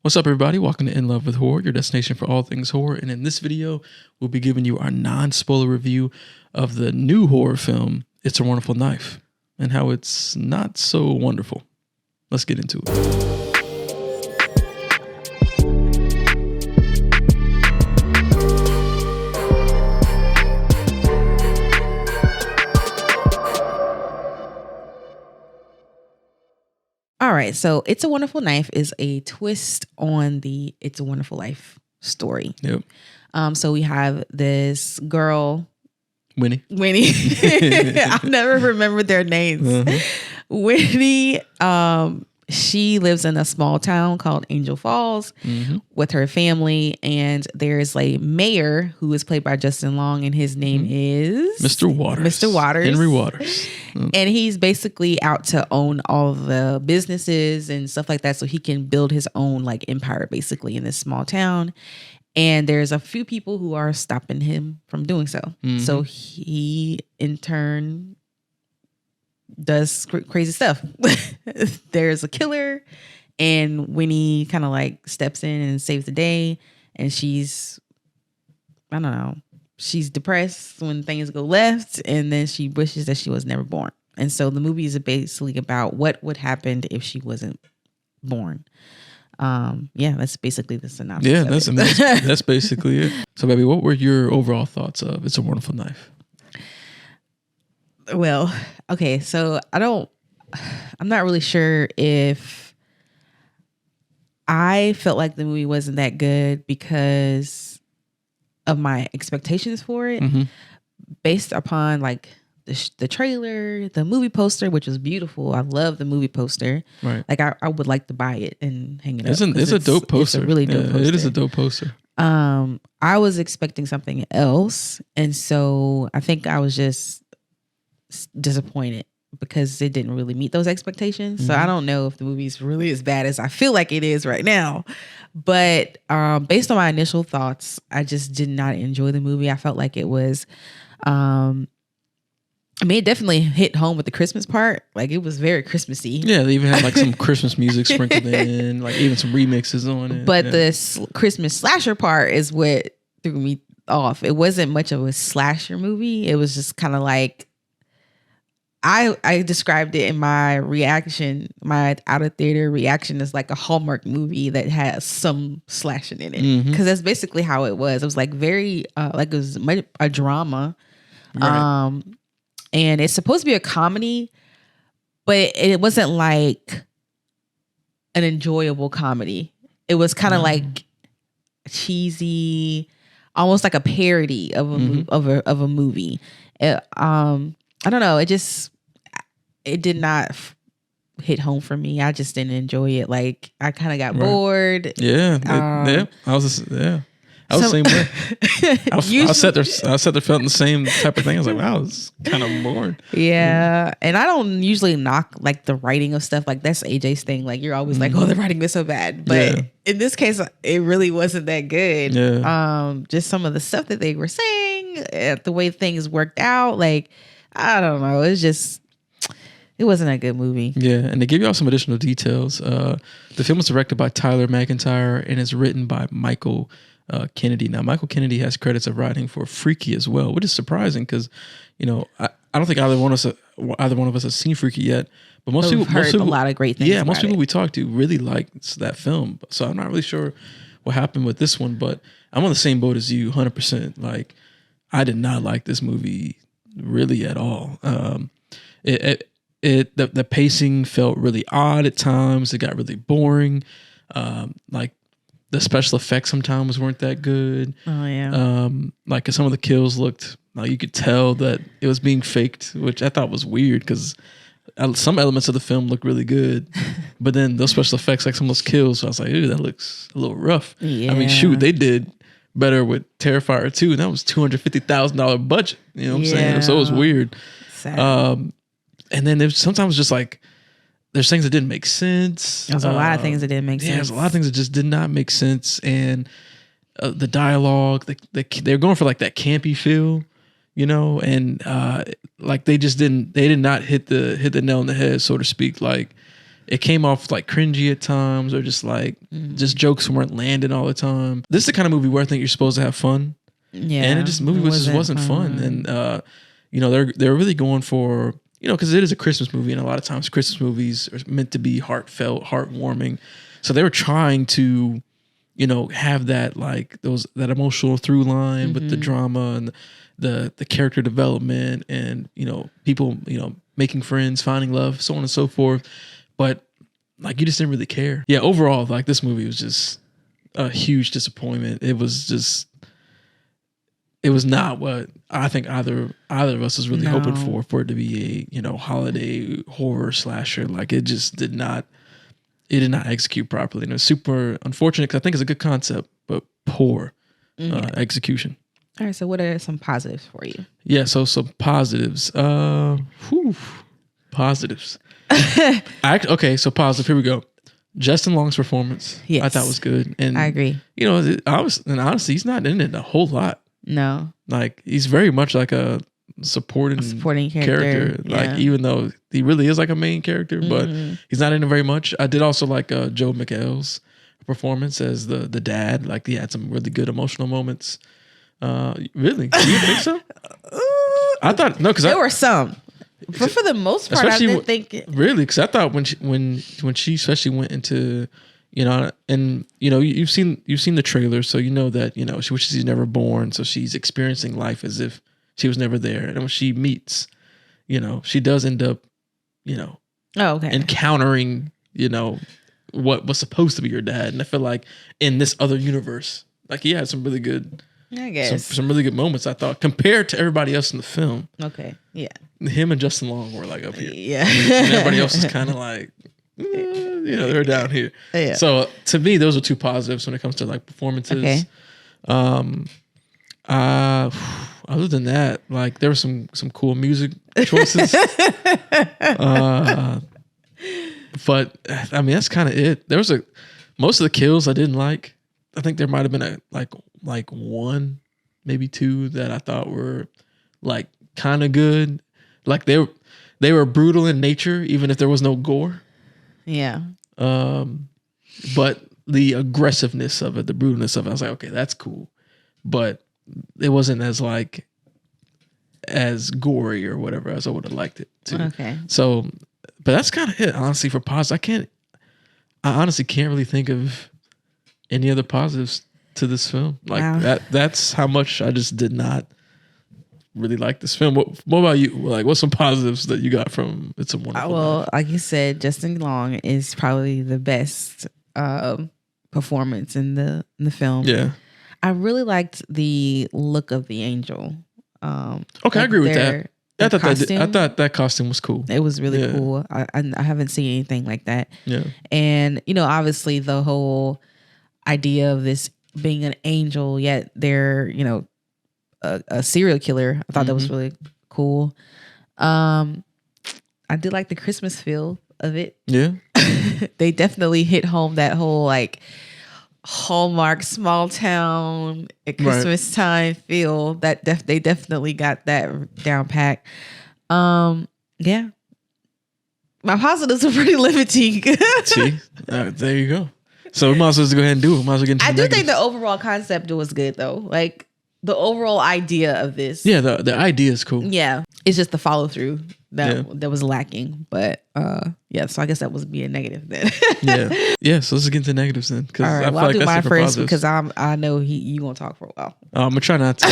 What's up, everybody? Welcome to In Love with Horror, your destination for all things horror. And in this video, we'll be giving you our non-spoiler review of the new horror film, It's a Wonderful Knife, and how it's not so wonderful. Let's get into it. All right, so It's a Wonderful Knife is a twist on the It's a Wonderful Life story. Yep. So we have this girl, Winnie. I'll never remember their names. Uh-huh. Winnie, she lives in a small town called Angel Falls with her family, and there's a mayor who is played by Justin Long, and his name is Mr. Waters. Mr. Waters. Henry Waters. And he's basically out to own all the businesses and stuff like that, so he can build his own like empire basically in this small town. And there's a few people who are stopping him from doing so. So he in turn does crazy stuff. There's a killer, and Winnie kind of like steps in and saves the day. And she's, I don't know, she's depressed when things go left, and then she wishes that she was never born. And so the movie is basically about what would happen if she wasn't born. Yeah, that's basically the synopsis. Yeah, that's basically it. So, baby, what were your overall thoughts of It's a Wonderful Knife? Well, okay, so I'm not really sure if I felt like the movie wasn't that good because of my expectations for it, based upon like the trailer, the movie poster, which was beautiful. I love the movie poster. Right. Like I would like to buy it and hang it up. It's a dope poster. It's a really dope poster. It is a dope poster. I was expecting something else, and so I think I was just disappointed because it didn't really meet those expectations. So I don't know if the movie's really as bad as I feel like it is right now. But based on my initial thoughts, I just did not enjoy the movie. I felt like it was it definitely hit home with the Christmas part. Like, it was very Christmassy. Yeah, they even had like some Christmas music sprinkled in, like even some remixes on it. But the Christmas slasher part is what threw me off. It wasn't much of a slasher movie. It was just kind of like, I described it in my reaction, my out of theater reaction, as like a Hallmark movie that has some slashing in it. Because that's basically how it was. It was like very, like it was a drama. Right. And it's supposed to be a comedy, but it wasn't like an enjoyable comedy. It was kind of like cheesy, almost like a parody of a movie. I don't know. It did not hit home for me. I just didn't enjoy it. Like, I kind of got bored. Yeah. I was the same way. I sat there felt the same type of thing. I was like, wow, it's kind of boring. Yeah. And I don't usually knock like the writing of stuff. Like, that's AJ's thing. Like, you're always like, oh, the writing is so bad. But in this case, it really wasn't that good. Yeah. Just some of the stuff that they were saying, the way things worked out. Like, I don't know. It wasn't a good movie. Yeah, and to give you all some additional details, the film was directed by Tyler McIntyre and is written by Michael Kennedy. Now, Michael Kennedy has credits of writing for Freaky as well, which is surprising because, I don't think either one of us has seen Freaky yet. But most people heard a lot of great things. Yeah, most people we talked to really liked that film. So I'm not really sure what happened with this one, but I'm on the same boat as you, 100%. Like, I did not like this movie really at all. The pacing felt really odd at times. It got really boring. Like, the special effects sometimes weren't that good. Oh yeah. Like, some of the kills looked like you could tell that it was being faked, which I thought was weird because some elements of the film look really good, but then those special effects, like some of those kills, I was like, ooh, that looks a little rough. Yeah. I mean, shoot, they did better with Terrifier 2, and that was $250,000 budget. You know what I'm saying? So it was weird. Sad. And then there's sometimes just like, there's things that didn't make sense. There's a lot of things that didn't make sense. Yeah, there's a lot of things that just did not make sense. And the dialogue, they're going for like that campy feel, and like they did not hit the nail on the head, so to speak. Like it came off like cringy at times, or just like just jokes weren't landing all the time. This is the kind of movie where I think you're supposed to have fun. Yeah, and it just wasn't fun. And you know, they're really going for, you know, because it is a Christmas movie, and a lot of times Christmas movies are meant to be heartfelt, heartwarming. So they were trying to, you know, have that like that emotional through line with the drama and the character development, and you know, people, you know, making friends, finding love, so on and so forth. But like, you just didn't really care. Yeah, overall, like, this movie was just a huge disappointment. It was not what I think either of us was really hoping for it to be a, you know, holiday horror slasher. Like, it did not execute properly. And it was super unfortunate, because I think it's a good concept, but poor execution. All right, so what are some positives for you? Yeah, so some positives. Positives. Okay, so positive. Here we go. Justin Long's performance, yes, I thought was good, and I agree. You know, honestly, he's not in it a whole lot. No, like, he's very much like a supporting character. Yeah. Like, even though he really is like a main character, but he's not in it very much. I did also like Joe McHale's performance as the dad. Like, he had some really good emotional moments. Really? Do you think so? I thought no, because there were some, but for the most part, I didn't think really. Because I thought when she especially went into, you know, and you know, you've seen the trailer, so you know that, you know, she wishes she's never born, so she's experiencing life as if she was never there. And when she meets, you know, she does end up, you know, encountering, you know, what was supposed to be your dad. And I feel like in this other universe, like, he had some really good. I guess some really good moments, I thought, compared to everybody else in the film. Okay, yeah. Him and Justin Long were like up here. Yeah. And everybody else is kind of like, you know, they're down here. Yeah. So to me, those are two positives when it comes to like performances. Okay. Other than that, like, there were some cool music choices. But I mean, that's kind of it. There was most of the kills I didn't like. I think there might have been like one, maybe two that I thought were like kind of good. Like, they were brutal in nature, even if there was no gore. Yeah. But the aggressiveness of it, the brutalness of it, I was like, okay, that's cool. But it wasn't as gory or whatever as I would have liked it to. Okay. So, but that's kind of it, honestly, for positives. I honestly can't really think of any other positives to this film. Like, wow. That's how much I just did not really like this film. What about you? Like, what's some positives that you got from It's a Wonderful Life? Like you said, Justin Long is probably the best performance in the film. Yeah. I really liked the look of the angel. Okay, I agree with that. I thought that costume was cool. It was really cool. I haven't seen anything like that. Yeah. And, you know, obviously the whole idea of this being an angel, yet they're, you know, a serial killer. I thought that was really cool. I did like the Christmas feel of it. Yeah. They definitely hit home that whole like Hallmark small town at Christmas time feel. That they definitely got that down pat. Yeah. My positives are pretty limiting. See, there you go. So we might as well just go ahead and do it. Might as well get into I do negatives. think the overall concept was good though. Like the overall idea of this. Yeah, the idea is cool. Yeah. It's just the follow through that was lacking. But so I guess that would be a negative then. Yeah. So let's get into negatives then. All right, I'll do mine first because I know you gonna talk for a while. I'm gonna try not to.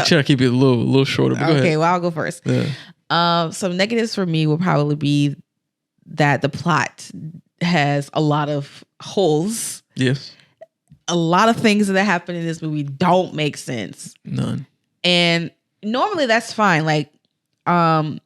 Try to keep it a little shorter. But Okay, well I'll go first. Yeah. Some negatives for me will probably be that the plot has a lot of holes. Yes. A lot of things that happen in this movie don't make sense. None. And normally that's fine. Like, I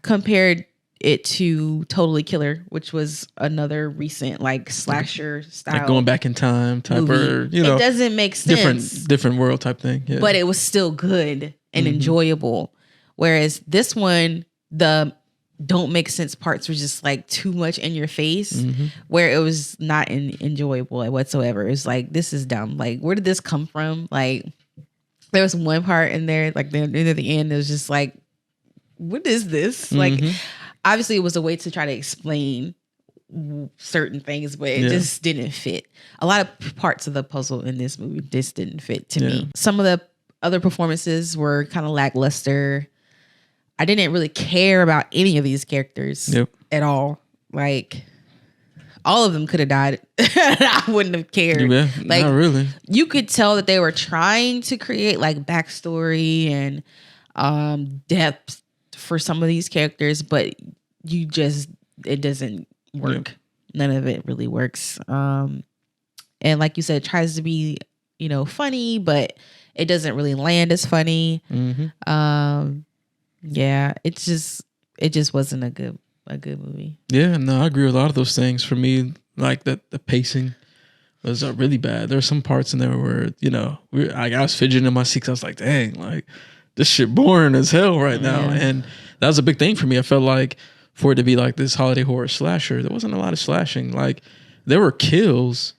compared it to Totally Killer, which was another recent like slasher style, like going back in time type movie. Or you know, it doesn't make sense. Different world type thing. Yeah. But it was still good and enjoyable. Whereas this one, the don't make sense parts were just like too much in your face, where it was not enjoyable whatsoever. It's like, this is dumb. Like, where did this come from? Like, there was one part in there, like near the end, it was just like, what is this? Like, obviously it was a way to try to explain certain things, but it just didn't fit. A lot of parts of the puzzle in this movie just didn't fit to me. Some of the other performances were kind of lackluster. I didn't really care about any of these characters at all. Like, all of them could have died. I wouldn't have cared. Yeah, like, not really. You could tell that they were trying to create like backstory and depth for some of these characters, but it doesn't work. None of it really works. And like you said, it tries to be, funny, but it doesn't really land as funny. Yeah, it just wasn't a good movie. Yeah, no, I agree with a lot of those things. For me, like the pacing was really bad. There were some parts in there where, I was fidgeting in my seats. I was like, dang, like this shit boring as hell right now. And that was a big thing for me. I felt like for it to be like this holiday horror slasher, there wasn't a lot of slashing. Like there were kills,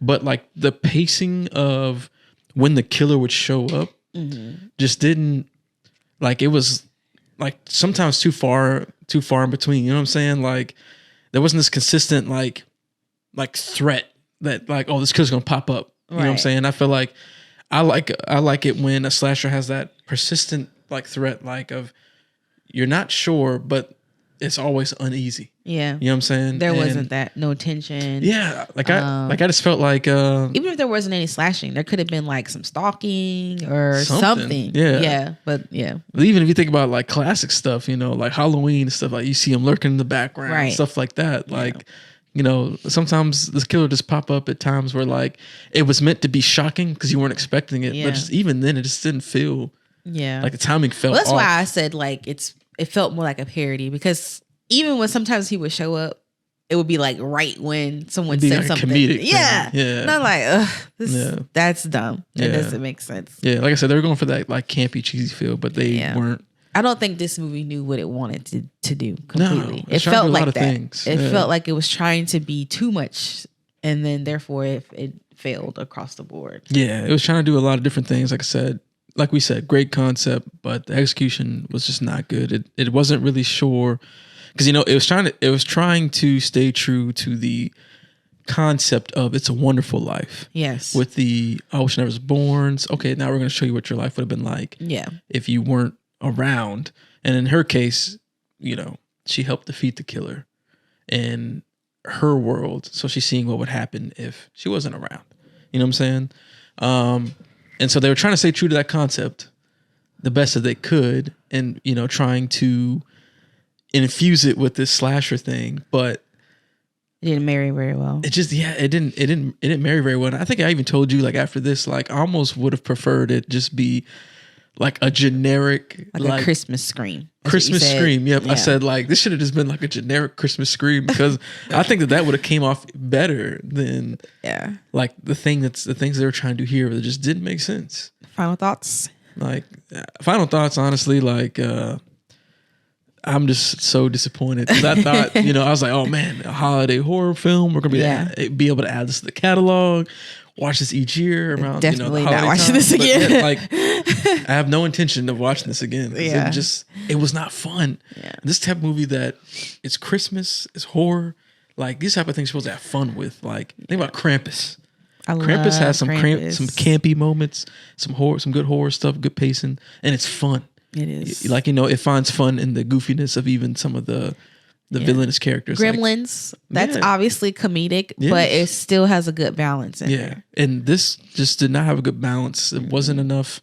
but like the pacing of when the killer would show up just didn't, like, it was like sometimes too far in between. You know what I'm saying? Like there wasn't this consistent like threat that like, oh, this killer's gonna pop up. You know what I'm saying? I feel like I like it when a slasher has that persistent like threat, like of you're not sure, but it's always uneasy. Yeah. You know what I'm saying? There wasn't that, no tension. Yeah. I just felt like even if there wasn't any slashing, there could have been like some stalking or something. Yeah. Yeah. But yeah. Even if you think about like classic stuff, like Halloween and stuff, like you see them lurking in the background and stuff like that. Like, sometimes this killer just pop up at times where like it was meant to be shocking because you weren't expecting it. But just even then it just didn't feel like the timing felt that's off. why I said like it felt more like a parody, because even when sometimes he would show up, it would be like right when someone said like something. Comedic yeah. And I'm like, ugh, that's dumb. It doesn't make sense. Yeah, like I said, they were going for that like campy, cheesy feel, but they weren't. I don't think this movie knew what it wanted to do completely. No, it felt like that. It felt like it was trying to be too much, and then therefore it failed across the board. Yeah, it was trying to do a lot of different things. Like we said, great concept, but the execution was just not good. It wasn't really sure, because it was trying to stay true to the concept of It's a Wonderful Life. Yes. With the I Wish I Never Was Born. Okay, now we're going to show you what your life would have been like. Yeah. If you weren't around. And in her case, she helped defeat the killer in her world. So she's seeing what would happen if she wasn't around. You know what I'm saying? And so they were trying to stay true to that concept the best that they could, and trying to infuse it with this slasher thing, but it didn't marry very well. It didn't marry very well. And I think I even told you, like, after this, like, I almost would have preferred it just be like a generic, like a Christmas Scream. Christmas Scream. Yep. Yeah. I said like this should have just been like a generic Christmas Scream, because I think that would have came off better than like the things they were trying to do here that just didn't make sense. Final thoughts. Honestly, like I'm just so disappointed, because I thought I was like, oh man, a holiday horror film, we're gonna be able to add this to the catalog. Watch this each year around. Definitely the not watching this again. Yet, like, I have no intention of watching this again. Yeah. It was not fun. Yeah. This type of movie that it's Christmas, it's horror. Like these type of things you're supposed to have fun with. Like think about Krampus. Krampus has some some campy moments, some good horror stuff, good pacing, and it's fun. It is. Like it finds fun in the goofiness of even some of the villainous characters. Gremlins, that's obviously comedic, but it still has a good balance in there. And this just did not have a good balance. It wasn't enough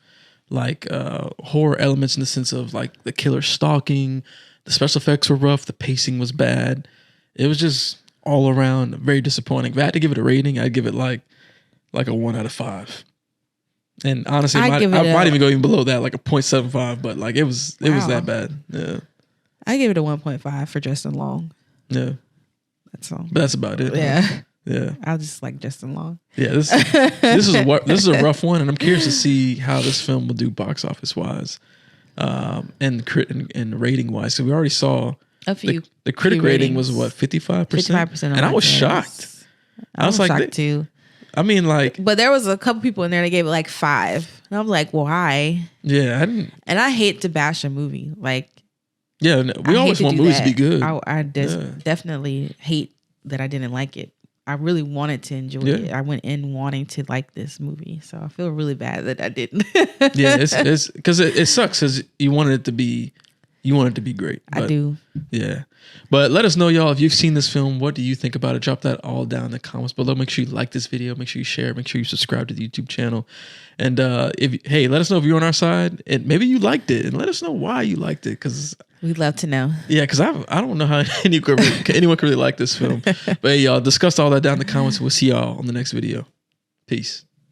like horror elements in the sense of like the killer stalking. The special effects were rough. The pacing was bad. It was just all around very disappointing. If I had to give it a rating, I'd give it like a 1 out of 5. And honestly, I might even go even below that, like a 0.75. But like it was that bad. Yeah. I give it a 1.5 for Justin Long. Yeah. That's all. But that's about it. Yeah. Yeah. I just like Justin Long. Yeah. This is a rough one, and I'm curious to see how this film will do box office wise, and rating wise. So we already saw a few. The critic rating was what, 55%? 55%. And I was shocked. I was like, shocked too. I mean, like, but there was a couple people in there that gave it like 5, and I'm like, why? Yeah, I didn't. And I hate to bash a movie, like. Yeah, we always want movies to be good. I definitely hate that I didn't like it. I really wanted to enjoy Yeah. it. I went in wanting to like this movie, so I feel really bad that I didn't. Yeah, it's because it sucks because you wanted it to be great. I do. Yeah. But let us know, y'all, if you've seen this film. What do you think about it? Drop that all down in the comments below. Make sure you like this video. Make sure you share. Make sure you subscribe to the YouTube channel. And let us know if you're on our side and maybe you liked it, and let us know why you liked it. Because we'd love to know. Yeah, because I don't know how anyone could really like this film. But hey, y'all, discuss all that down in the comments. We'll see y'all on the next video. Peace.